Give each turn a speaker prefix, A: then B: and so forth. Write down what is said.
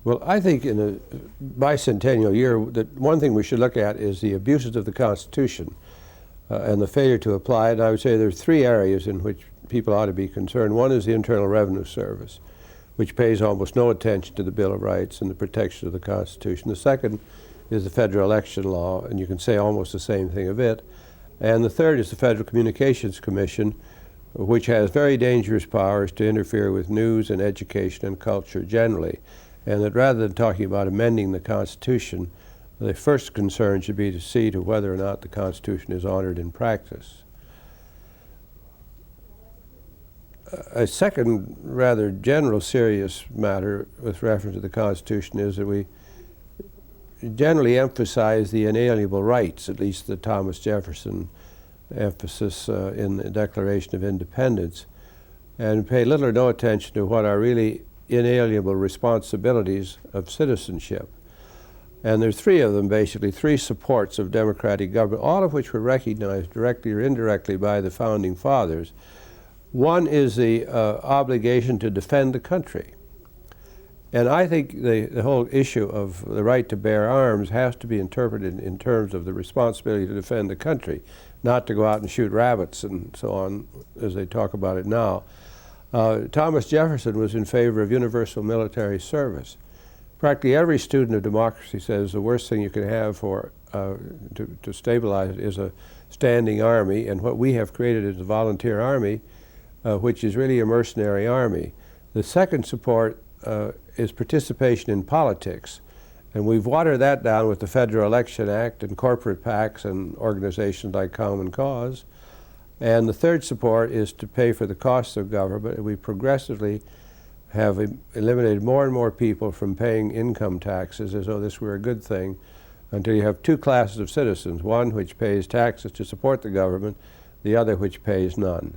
A: Well, I think in a bicentennial year, that one thing we should look at is the abuses of the Constitution and the failure to apply it. And I would say there are three areas in which people ought to be concerned. One is the Internal Revenue Service, which pays almost no attention to the Bill of Rights and the protection of the Constitution. The second is the federal election law, and you can say almost the same thing of it. And the third is the Federal Communications Commission, which has very dangerous powers to interfere with news and education and culture generally. And that rather than talking about amending the Constitution, the first concern should be to see to whether or not the Constitution is honored in practice. A second rather general serious matter with reference to the Constitution is that we generally emphasize the inalienable rights, at least the Thomas Jefferson emphasis in the Declaration of Independence, and pay little or no attention to what are really inalienable responsibilities of citizenship. And there's three of them, basically, three supports of democratic government, all of which were recognized directly or indirectly by the Founding Fathers. One is the obligation to defend the country. And I think the whole issue of the right to bear arms has to be interpreted in terms of the responsibility to defend the country, not to go out and shoot rabbits and so on, as they talk about it now. Thomas Jefferson was in favor of universal military service. Practically every student of democracy says the worst thing you can have for to stabilize it is a standing army, and what we have created is a volunteer army, which is really a mercenary army. The second support is participation in politics, and we've watered that down with the Federal Election Act and corporate PACs and organizations like Common Cause. And the third support is to pay for the costs of government, and we progressively have eliminated more and more people from paying income taxes as though this were a good thing, until you have two classes of citizens, one which pays taxes to support the government, the other which pays none.